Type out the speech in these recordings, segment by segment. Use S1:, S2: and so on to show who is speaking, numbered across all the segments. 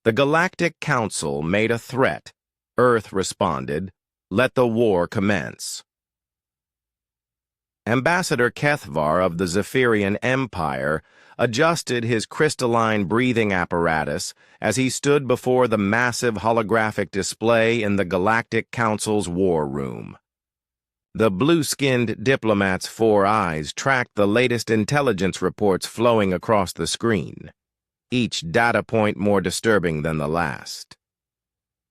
S1: The Galactic Council made a threat. Earth responded, "Let the war commence." Ambassador Kethvar of the Zephyrian Empire adjusted his crystalline breathing apparatus as he stood before the massive holographic display in the Galactic Council's war room. The blue-skinned diplomat's 4 eyes tracked the latest intelligence reports flowing across the screen, each data point more disturbing than the last.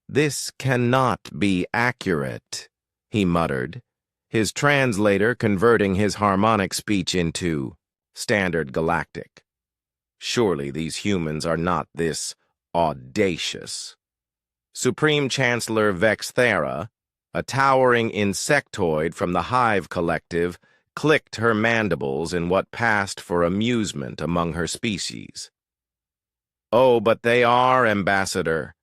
S1: "This cannot be accurate," he muttered, his translator converting his harmonic speech into standard galactic. "Surely these humans are not this audacious." Supreme Chancellor Vexthera, a towering insectoid from the Hive Collective, clicked her mandibles in what passed for amusement among her species. "Oh, but they are, Ambassador.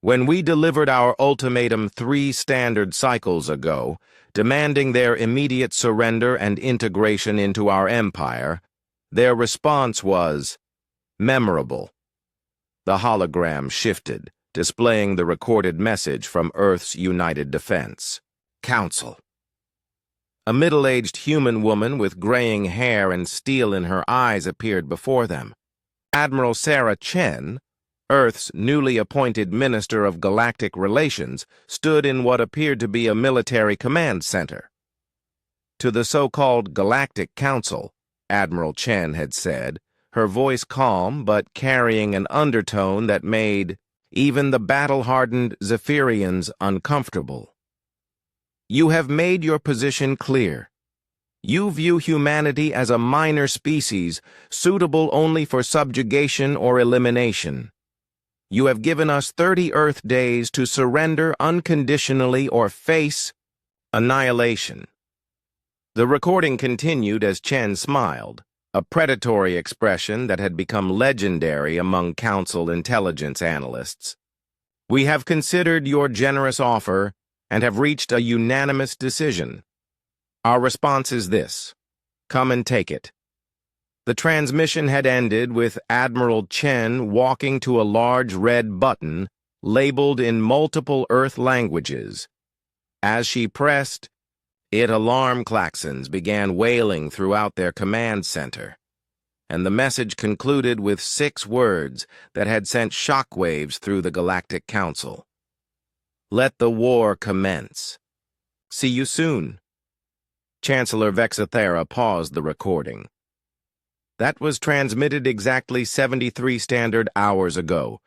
S1: When we delivered our ultimatum 3 standard cycles ago, demanding their immediate surrender and integration into our empire, their response was memorable." The hologram shifted, displaying the recorded message from Earth's United Defense Council. A middle-aged human woman with graying hair and steel in her eyes appeared before them. Admiral Sarah Chen, Earth's newly appointed Minister of Galactic Relations, stood in what appeared to be a military command center. To the so-called Galactic Council, Admiral Chen had said, her voice calm but carrying an undertone that made even the battle-hardened Zephyrians uncomfortable. "You have made your position clear. You view humanity as a minor species, suitable only for subjugation or elimination. You have given us 30 Earth days to surrender unconditionally or face annihilation." The recording continued as Chen smiled, a predatory expression that had become legendary among Council intelligence analysts. "We have considered your generous offer and have reached a unanimous decision. Our response is this: come and take it." The transmission had ended with Admiral Chen walking to a large red button labeled in multiple Earth languages. As she pressed it, alarm klaxons began wailing throughout their command center, and the message concluded with 6 words that had sent shockwaves through the Galactic Council. "Let the war commence. See you soon." Chancellor Vexthera paused the recording. That was transmitted exactly 73 standard hours ago.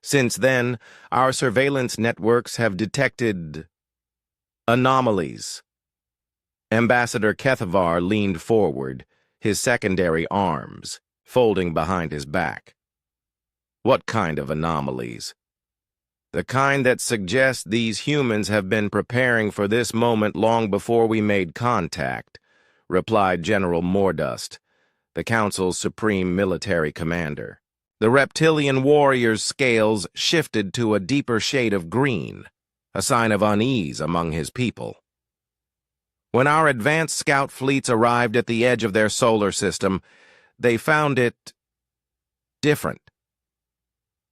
S1: Since then, our surveillance networks have detected anomalies. Ambassador Kethvar leaned forward, his secondary arms folding behind his back. "What kind of anomalies?" "The kind that suggests these humans have been preparing for this moment long before we made contact," replied General Mordust, the Council's supreme military commander. The reptilian warrior's scales shifted to a deeper shade of green, a sign of unease among his people. "When our advanced scout fleets arrived at the edge of their solar system, they found it different.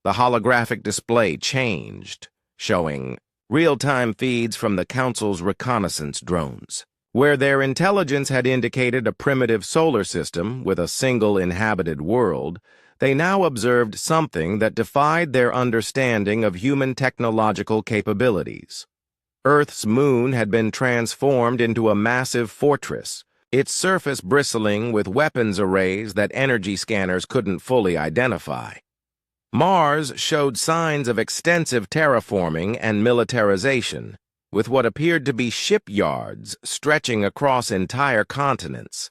S1: The holographic display changed, showing real-time feeds from the Council's reconnaissance drones. Where their intelligence had indicated a primitive solar system with a single inhabited world, they now observed something that defied their understanding of human technological capabilities. Earth's moon had been transformed into a massive fortress, its surface bristling with weapons arrays that energy scanners couldn't fully identify. Mars showed signs of extensive terraforming and militarization, with what appeared to be shipyards stretching across entire continents.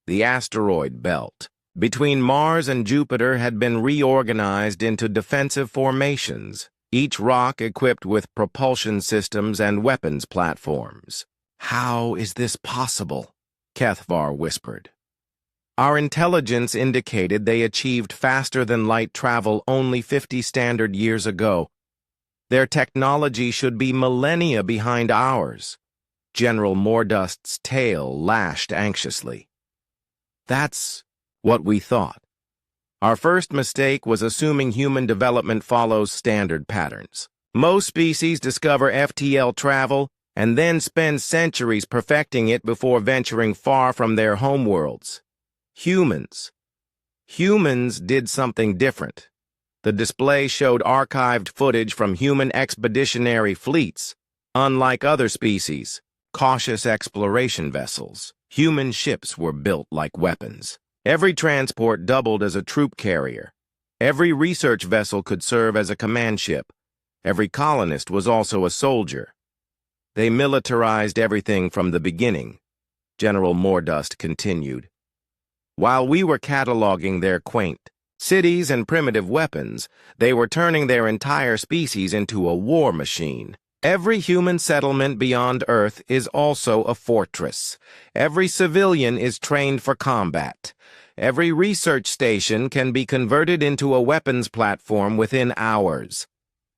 S1: The asteroid belt between Mars and Jupiter had been reorganized into defensive formations, each rock equipped with propulsion systems and weapons platforms. "How is this possible?" Kethvar whispered. "Our intelligence indicated they achieved faster-than-light travel only 50 standard years ago. Their technology should be millennia behind ours." General Mordust's tail lashed anxiously. "That's what we thought. Our first mistake was assuming human development follows standard patterns. Most species discover FTL travel and then spend centuries perfecting it before venturing far from their homeworlds. Humans did something different. The display showed archived footage from human expeditionary fleets. Unlike other species, cautious exploration vessels, human ships were built like weapons. Every transport doubled as a troop carrier. Every research vessel could serve as a command ship. Every colonist was also a soldier. They militarized everything from the beginning, General Mordust continued. While we were cataloging their quaint cities and primitive weapons, they were turning their entire species into a war machine. Every human settlement beyond Earth is also a fortress. Every civilian is trained for combat. Every research station can be converted into a weapons platform within hours.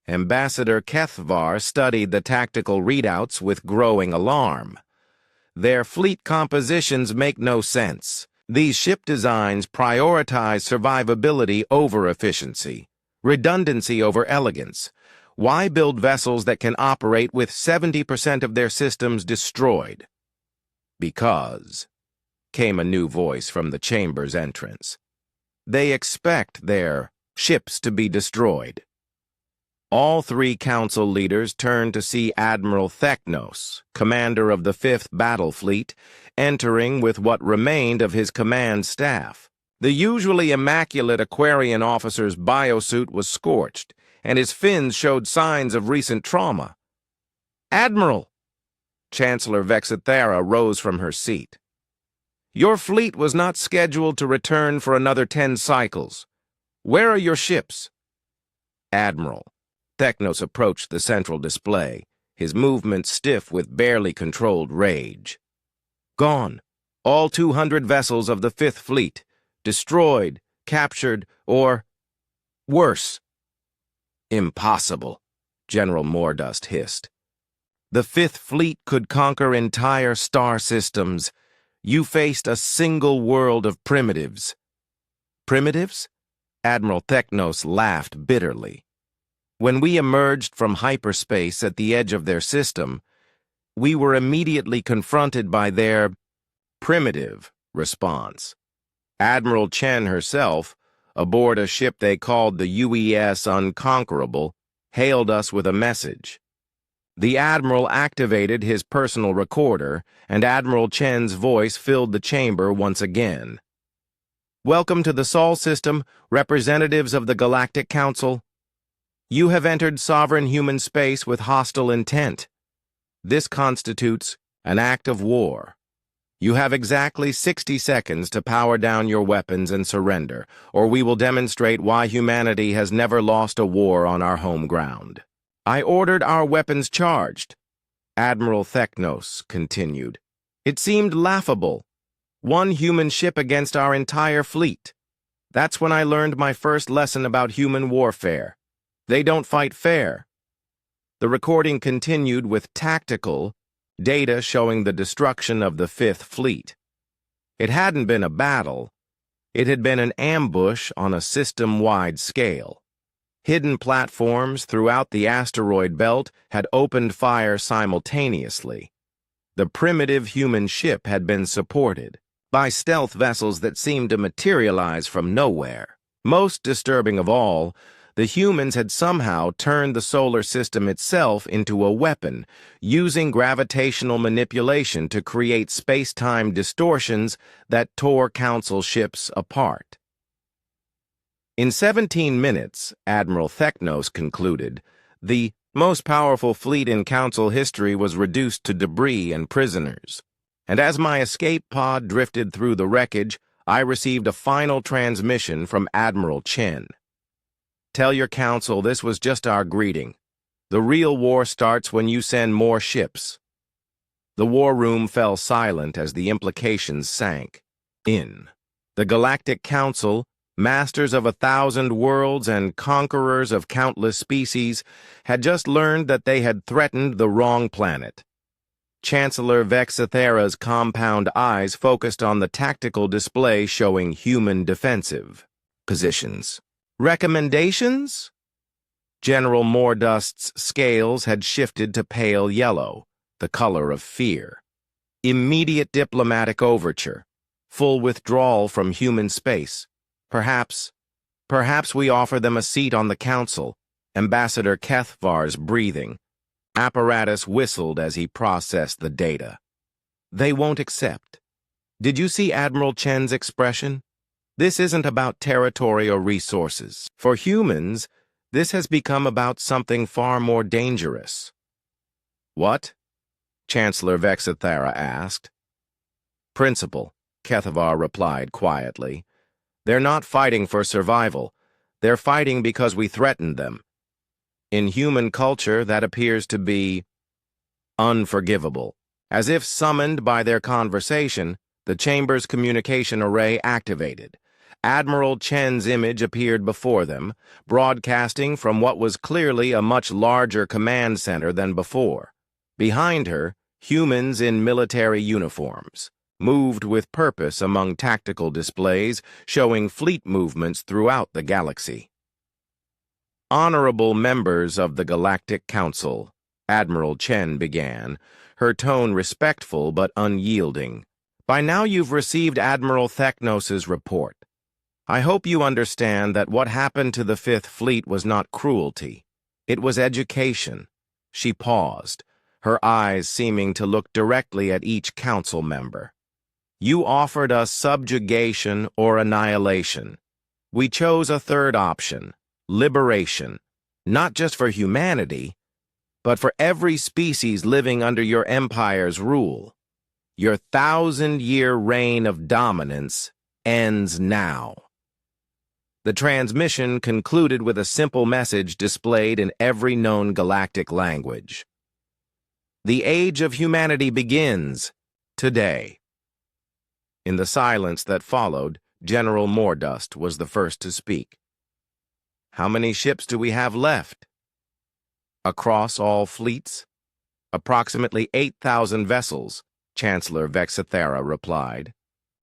S1: Ambassador Kethvar studied the tactical readouts with growing alarm. Their fleet compositions make no sense. These ship designs prioritize survivability over efficiency, redundancy over elegance. Why build vessels that can operate with 70% of their systems destroyed? Because, came a new voice from the chamber's entrance. They expect their ships to be destroyed. All three council leaders turned to see Admiral Theknos, commander of the 5th Battle Fleet, entering with what remained of his command staff. The usually immaculate Aquarian officer's biosuit was scorched, and his fins showed signs of recent trauma. "Admiral!" Chancellor Vexithera rose from her seat. "Your fleet was not scheduled to return for another 10 cycles. Where are your ships?" "Admiral." Theknos approached the central display, his movements stiff with barely controlled rage. "Gone. All 200 vessels of the 5th Fleet. Destroyed, captured, or worse." "Impossible," General Mordust hissed. "The 5th Fleet could conquer entire star systems. You faced a single world of primitives." "Primitives?" Admiral Theknos laughed bitterly. "When we emerged from hyperspace at the edge of their system, we were immediately confronted by their primitive response. Admiral Chen herself, aboard a ship they called the UES Unconquerable, hailed us with a message. The Admiral activated his personal recorder, and Admiral Chen's voice filled the chamber once again. "Welcome to the Sol System, representatives of the Galactic Council. You have entered sovereign human space with hostile intent. This constitutes an act of war. You have exactly 60 seconds to power down your weapons and surrender, or we will demonstrate why humanity has never lost a war on our home ground." "I ordered our weapons charged," Admiral Theknos continued. "It seemed laughable. One human ship against our entire fleet. That's when I learned my first lesson about human warfare. They don't fight fair." The recording continued with tactical data showing the destruction of the 5th Fleet. It hadn't been a battle. It had been an ambush on a system-wide scale. Hidden platforms throughout the asteroid belt had opened fire simultaneously. The primitive human ship had been supported by stealth vessels that seemed to materialize from nowhere. Most disturbing of all, the humans had somehow turned the solar system itself into a weapon, using gravitational manipulation to create space-time distortions that tore Council ships apart. In 17 minutes, Admiral Theknos concluded, the most powerful fleet in Council history was reduced to debris and prisoners. And as my escape pod drifted through the wreckage, I received a final transmission from Admiral Chen. "Tell your council this was just our greeting. The real war starts when you send more ships." The war room fell silent as the implications sank in. The Galactic Council, masters of 1,000 worlds and conquerors of countless species, had just learned that they had threatened the wrong planet. Chancellor Vexithera's compound eyes focused on the tactical display showing human defensive. Positions. Recommendations? General Mordust's scales had shifted to pale yellow, the color of fear. Immediate diplomatic overture. Full withdrawal from human space. Perhaps we offer them a seat on the council. Ambassador Kethvar's breathing. Apparatus whistled as he processed the data. They won't accept. Did you see Admiral Chen's expression? This isn't about territory or resources. For humans, this has become about something far more dangerous. What? Chancellor Vexithara asked. Principle, Kethvar replied quietly. They're not fighting for survival. They're fighting because we threatened them. In human culture, that appears to be unforgivable. As if summoned by their conversation, the chamber's communication array activated. Admiral Chen's image appeared before them, broadcasting from what was clearly a much larger command center than before. Behind her, humans in military uniforms moved with purpose among tactical displays showing fleet movements throughout the galaxy. Honorable members of the Galactic Council, Admiral Chen began, her tone respectful but unyielding. By now you've received Admiral Theknos's report. I hope you understand that what happened to the Fifth Fleet was not cruelty. It was education. She paused, her eyes seeming to look directly at each council member. You offered us subjugation or annihilation. We chose a third option, liberation, not just for humanity, but for every species living under your empire's rule. Your 1,000-year reign of dominance ends now. The transmission concluded with a simple message displayed in every known galactic language. The age of humanity begins today. In the silence that followed, General Mordust was the first to speak. How many ships do we have left? Across all fleets? Approximately 8,000 vessels, Chancellor Vexithara replied.